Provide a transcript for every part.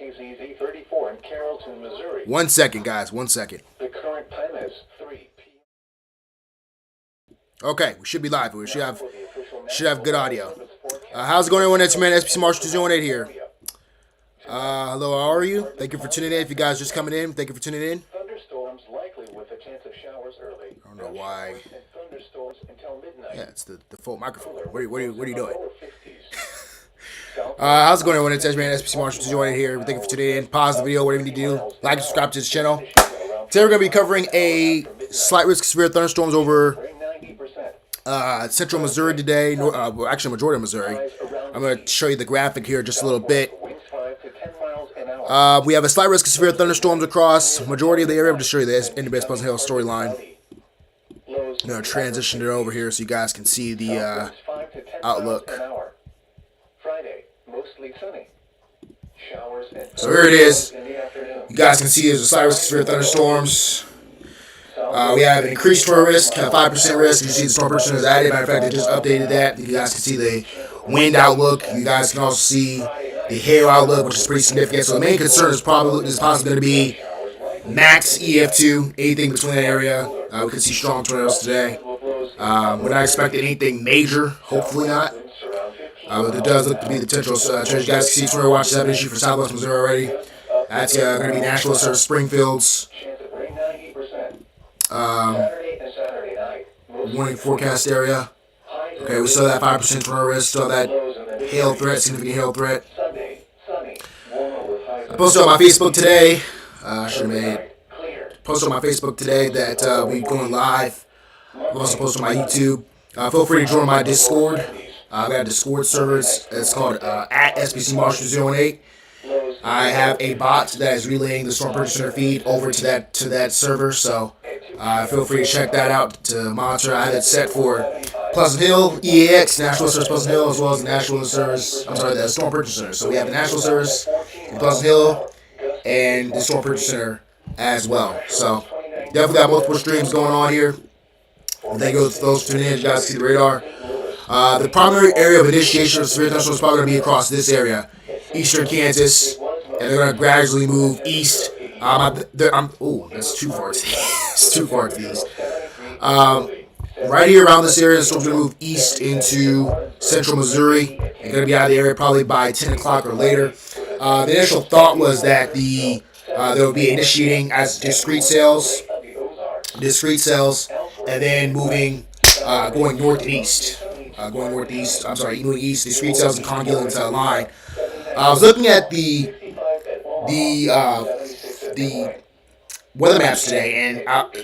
KZZ 34 in Carrollton, Missouri. 1 second, guys. 1 second. The current time is 3 p.m. Okay, we should be live. We should have good audio. How's it going, everyone? It's your man SPCMarshall2018 here. Hello, how are you? Thank you for tuning in. If you guys just coming in, thank you for tuning in. Thunderstorms likely with a chance of showers early. I don't know why. Thunderstorms until midnight. Yeah, it's the default microphone. What are you doing? How's it going, everyone? It's your man SPCMarshall2018 here. Thank you for tuning in. Pause the video, whatever you need to do. Like and subscribe to this channel. Today we're going to be covering a slight risk of severe thunderstorms over central Missouri today. Actually, majority of Missouri. I'm going to show you the graphic here just a little bit. We have a slight risk of severe thunderstorms across majority of the area. I'm just show you the Independence Pleasant Hill storyline. I'm going to transition it over here so you guys can see the outlook. So here it is. You guys can see there's a slight risk of severe thunderstorms. We have an increased tornado risk, 5% risk. You see the storm prediction is added. Matter of fact, I just updated that. You guys can see the wind outlook. You guys can also see the hail outlook, which is pretty significant. So the main concern is possibly going to be max EF2, anything between that area. We can see strong tornadoes today. We're not expecting anything major, hopefully not. But there does look to be the potential. You guys can see tornado watch 7 issue for Southwest Missouri already. That's going to be Nashville, Springfield's warning forecast area. Okay, we still have that 5% tornado risk, still have that hail threat, significant hail threat. I posted on my Facebook today. Posted on my Facebook today that we're going live. I've also posted on my YouTube. Feel free to join my Discord. I've got a Discord server. It's called at SPCMarshall2018. I have a bot that is relaying the Storm Purchase Center feed over to that server. So feel free to check that out to monitor. I have it set for Pleasant Hill, EAX, National Service Pleasant Hill, as well as the National Service. The Storm Purchase Center. So we have the National Service in Pleasant Hill and the Storm Purchase Center as well. So definitely got multiple streams going on here. Thank you to those tuning in. You guys see the radar. The primary area of initiation of severe thunderstorms is probably going to be across this area, eastern Kansas, and they're going to gradually move east. That's too far. It's too far to east. Right here around this area, the storm's going to move east into central Missouri and going to be out of the area probably by 10 o'clock or later. The initial thought was that they would be initiating as discrete cells, and then moving, going north and east. Moving east, discrete cells and congealing into a line. I was looking at the weather maps today, and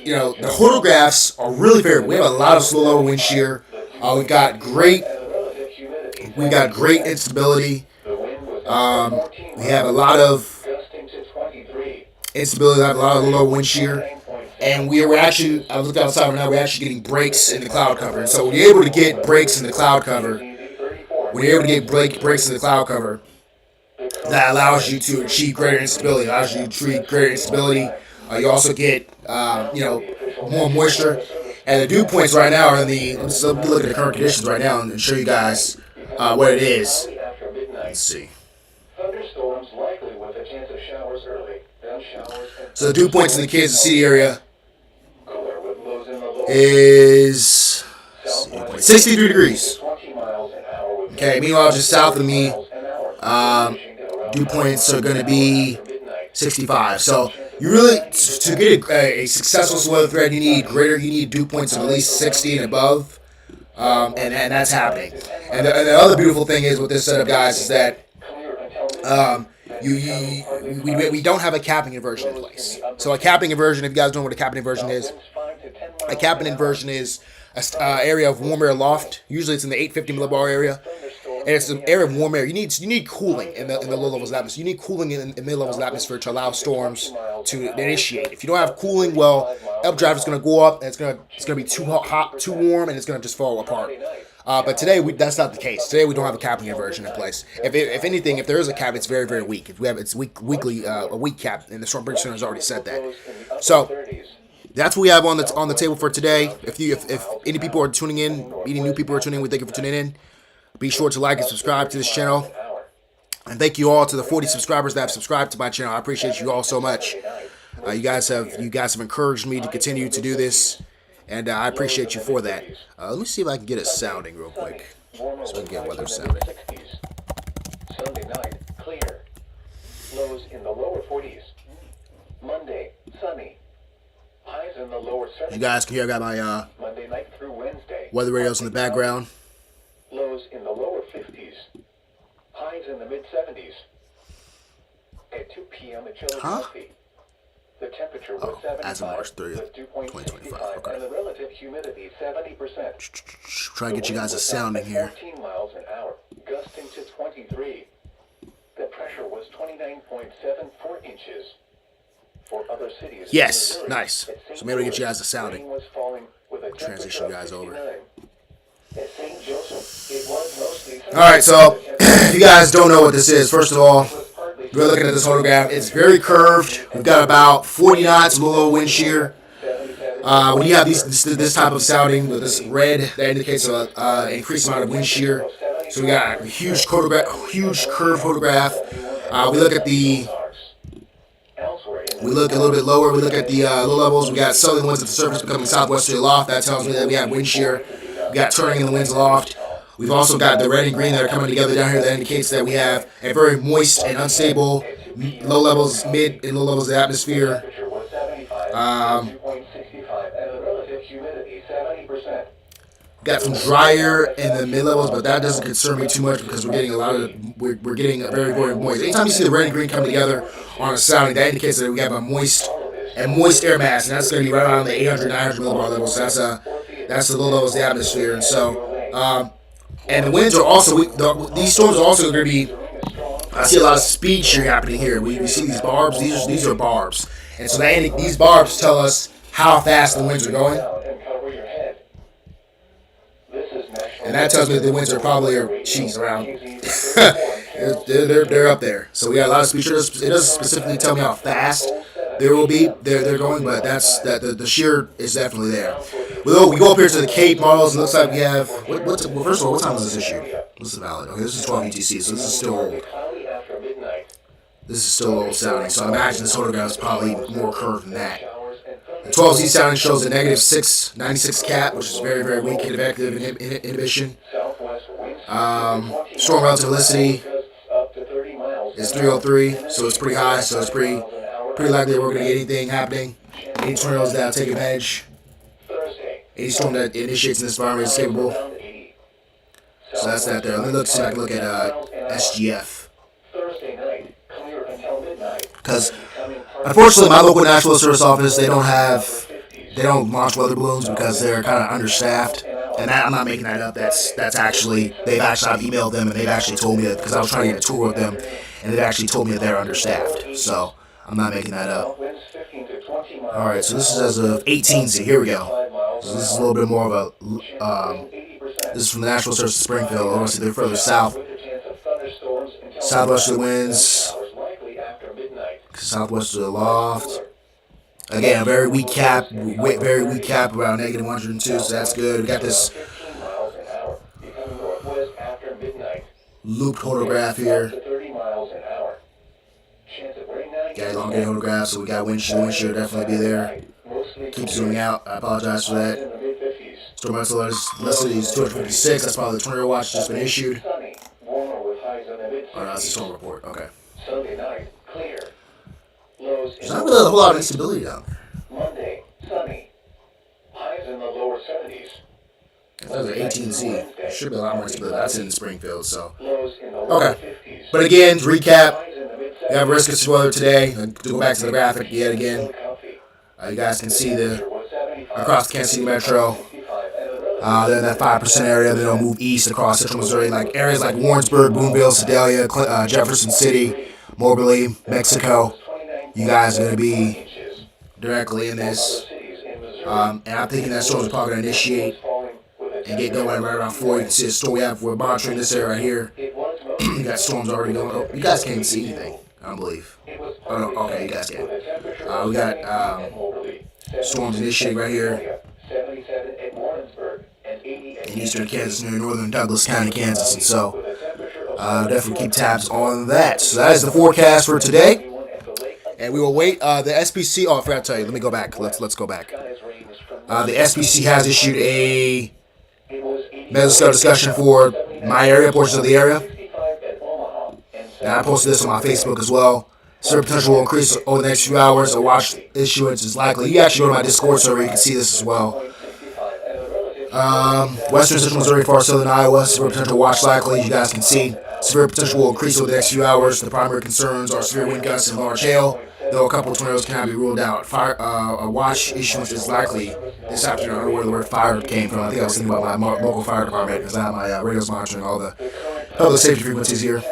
the photographs are really favorable. We have a lot of slow lower wind shear. We got great instability. We have a lot of instability. We have a lot of low wind shear. And I looked outside right now, we're actually getting breaks in the cloud cover. And so when you're able to get breaks in the cloud cover, that allows you to achieve greater instability. You also get, more moisture. And the dew points right now are let's look at the current conditions right now and show you guys what it is. Let's see. Thunderstorms likely with a chance of showers early. So the dew points in the Kansas City area is 63 degrees. Okay, meanwhile, just south of me, dew points are going to be 65. So you really, to get a successful weather thread, you need dew points of at least 60 and above, and that's happening. And the other beautiful thing is with this setup, guys, is that we don't have a capping inversion in place. So a capping inversion, if you guys don't know what a capping inversion is, a capping inversion is an area of warm air loft. Usually it's in the 850 millibar area. And it's an area of warm air. You need cooling in the low levels of atmosphere. You need cooling in the mid levels of atmosphere to allow storms to initiate. If you don't have cooling, well, updraft is going to go up, and it's going to be too hot, too warm, and it's going to just fall apart. But today, that's not the case. Today, we don't have a capping inversion in place. If anything, if there is a cap, it's very, very weak. It's weekly, a weak cap, and the Storm Prediction Center has already said that. So that's what we have on the table for today. If any people are tuning in, any new people are tuning in, we thank you for tuning in. Be sure to like and subscribe to this channel. And thank you all to the 40 subscribers that have subscribed to my channel. I appreciate you all so much. You guys have encouraged me to continue to do this, and I appreciate you for that. Let me see if I can get it sounding real quick, so we can get weather sounding. Sunday night, clear. Lows in the lower 40s. Monday, sunny. Highs in the lower 70s. You guys can hear I got my Monday night through Wednesday. weather radios in the background. Lows in the lower 50s. Highs in the mid-70s. At 2 p.m. at Chillicothe, the temperature was 75 as of March 30th, with 2025. Okay. and the relative humidity 70%. Try to get you guys a sounding here. 14 miles an hour, gusting to 23. The pressure was 29.74 inches. For other cities, Yes, Missouri, nice. at St. So maybe we get you Louis, guys a sounding. rain was falling with a Transition you guys temperature of over. 69. At St. Joseph, it was mostly sunny. All right, so if you guys don't know what this is, first of all, we're looking at this photograph. It's very curved. We've got about 40 knots, a little wind shear. When you have this type of sounding with this red, that indicates an increased amount of wind shear. So we got a huge curved photograph. We look at a little bit lower. We look at the low levels. We got southerly winds at the surface becoming southwesterly aloft. That tells me that we have wind shear. We got turning in the winds aloft. We've also got the red and green that are coming together down here. That indicates that we have a very moist and unstable low levels, mid and low levels of the atmosphere. Got some drier in the mid levels, but that doesn't concern me too much because we're getting we're getting a very, very moist. Anytime you see the red and green come together on a sounding, that indicates that we have a moist air mass, and that's going to be right around the 800, 900 millibar levels. So that's the low levels of the atmosphere, and so and the winds are also these storms are also going to be. I see a lot of speed shear happening here. We see these barbs. These are barbs, and so these barbs tell us how fast the winds are going. And that tells me that the winds are probably around. they're up there. So we got a lot of speed shear. It doesn't specifically tell me how fast they're going, but the shear is definitely there. We go up here to the Cape models. It looks like we have first of all, what time is this issue? This is valid. Okay, this is 12 UTC, so this is still old. This is still old sounding. So I imagine this photograph is probably more curved than that. The 12Z sounding shows a negative 696 cap, which is very, very weak effective inhibition. Storm relativity is 303, so it's pretty high. So it's pretty likely we're going to get anything happening. Any tornadoes that take advantage. Any storm that initiates in this environment is capable. So that's that there. Let me see if I can look at SGF. Because unfortunately, my local National Service office, they don't launch weather balloons because they're kind of understaffed. And I'm not making that up. I've emailed them and they've actually told me that because I was trying to get a tour with them, and they've actually told me that they're understaffed. So I'm not making that up. All right, so this is as of 18Z. Here we go. So this is a little bit more of a. This is from the National Service of Springfield. Obviously, they're further south. Southwesterly winds. Southwesterly aloft. Again, a very weak cap around negative 102, so that's good. We got this looped photograph here. Got elongated photograph, so we got wind shear definitely be there. Keep zooming out. I apologize for that. Storm velocity is 256. That's probably the tornado watch just been issued. Oh no, that's a storm report. Okay. There's not really a whole lot of instability down there. Monday, sunny. Highs in the lower 70s. That's an 18Z. There should be a lot more instability. That's in Springfield, so. Lows in the lower 50s. But again, to recap, we have risk of weather today. To go back to the graphic yet again. You guys can see across the Kansas City Metro. Then that 5% area, then it'll move east across central Missouri, like areas like Warrensburg, Boonville, Sedalia, Jefferson City, Moberly, Mexico. You guys are going to be directly in this. And I'm thinking that storm is probably going to initiate and get going right around 4. You can see a storm. We're monitoring this area right here. You got storms already going. Oh, you guys can't even see anything, I don't believe. Oh, no. Okay, you guys can. We got storms initiating right here in eastern Kansas, near northern Douglas County, Kansas. And so Definitely keep tabs on that. So that is the forecast for today. And we will wait. The SPC. Oh, I forgot to tell you. Let me go back. Let's go back. The SPC has issued a mesoscale discussion for my area, portions of the area. And I posted this on my Facebook as well. Severe potential will increase over the next few hours. A watch issuance is likely. You actually go to my Discord server. You can see this as well. Western Central Missouri, far southern Iowa. Severe potential watch likely. You guys can see. Severe potential will increase over the next few hours. The primary concerns are severe wind gusts and large hail, though a couple of tornadoes cannot be ruled out. A watch issuance is likely this afternoon. I don't know where the word fire came from. I think I was thinking about my local fire department because I have my radios monitoring all the public safety frequencies here.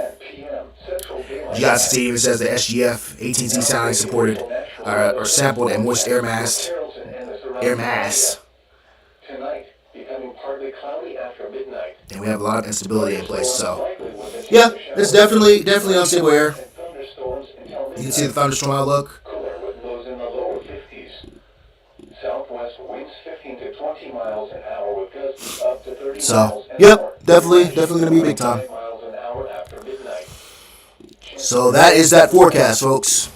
You guys can see it says the SGF 18Z sounding supported or sampled a moist air mass. And we have a lot of instability in place. So, yeah, it's definitely unstable air. You can see the thunderstorm outlook. So, yep, definitely going to be big time. So that is that forecast, folks.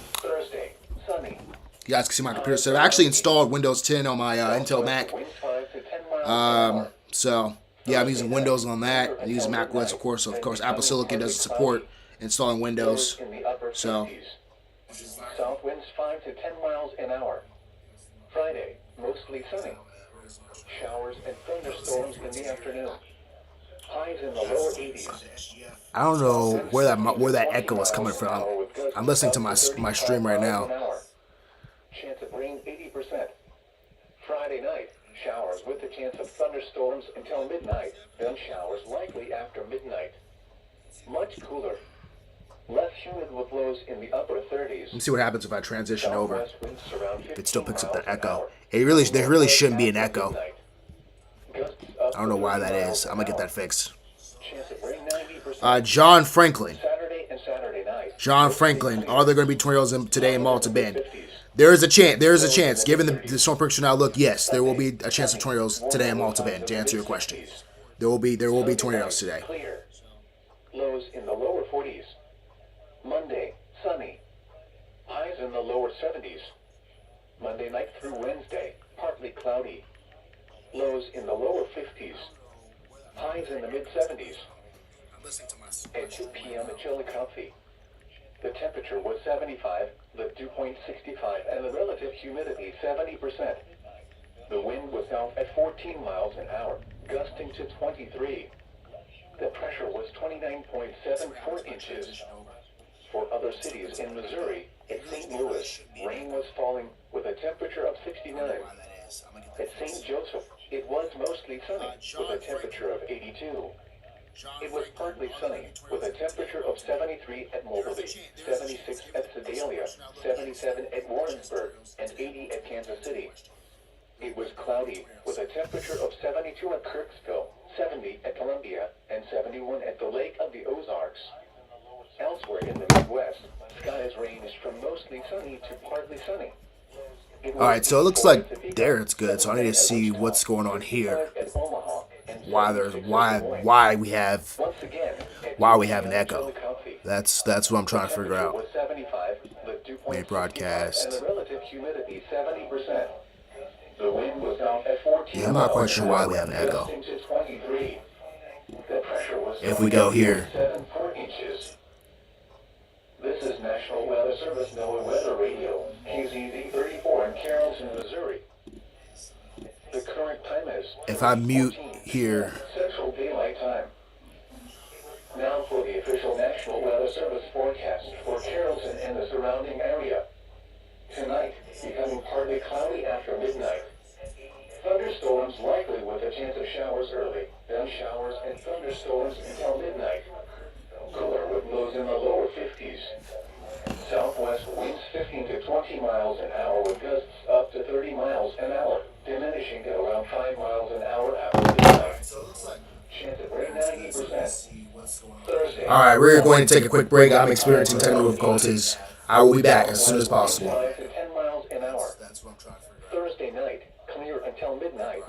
You guys can see my computer server. I actually installed Windows 10 on my Intel Mac. So, yeah, I'm using Windows on that. I use Mac OS, of course. So, of course, Apple Silicon doesn't support installing Windows. So, south winds 5 to 10 miles an hour. Friday, mostly sunny. Showers and thunderstorms in the afternoon. Highs in the lower 80s. I don't know where that echo is coming from. I'm listening to my stream right now. Chance of rain 80%. Friday night, showers with the chance of thunderstorms until midnight, then showers likely after midnight. Much cooler. Less humid with lows in the upper 30s. Let me see what happens if I transition over. If it still picks up that echo. There really shouldn't be an echo. I don't know why that is. I'm going to get that fixed. John Franklin. John Franklin. Are there going to be tornadoes today in Malta Bend? There is a chance. Given the storm prediction outlook, yes, there will be a chance of tornadoes today in Malta Bend. To answer your question, there will be tornadoes today. Lows in the lower 40s. Monday, sunny. Highs in the lower 70s. Monday night through Wednesday, partly cloudy. Lows in the lower 50s. Highs in the mid-70s. At 2 p.m. at Chillicothe, the temperature was 75, the dew point 65, and the relative humidity 70%. The wind was south at 14 miles an hour, gusting to 23. The pressure was 29.74 inches. For other cities in Missouri, at St. Louis, rain was falling with a temperature of 69. At St. Joseph, it was mostly sunny with a temperature of 82. It was partly sunny with a temperature of 73 at Moberly, 76 at Sedalia, 77 at Warrensburg, and 80 at Kansas City. It was cloudy with a temperature of 72 at Kirksville, 70 at Columbia, and 71 at the Lake of the Ozarks. Elsewhere in the Midwest, skies ranged from mostly sunny to partly sunny. Alright, so it looks like there it's good, so I need to see what's going on here. Why we have an echo. That's what I'm trying to figure out. Main broadcast. Yeah, I'm not quite sure why we have an echo. If we go here. This is National Weather Service NOAA Weather Radio, KZZ 34 in Carrollton, Missouri. The current time is if I mute here. Central Daylight Time. Now for the official National Weather Service forecast for Carrollton and the surrounding area. Tonight, becoming partly cloudy after midnight. Thunderstorms likely with a chance of showers early, then showers and thunderstorms until midnight. Cooler with lows in the lower 50s. Southwest winds 15 to 20 miles an hour with gusts up to 30 miles an hour, diminishing to around 5 miles an hour after midnight. Chance of rain 90%. Thursday. Alright, we're going to take a quick break. I'm experiencing technical difficulties. I will be back as soon as possible. Thursday night, clear until midnight.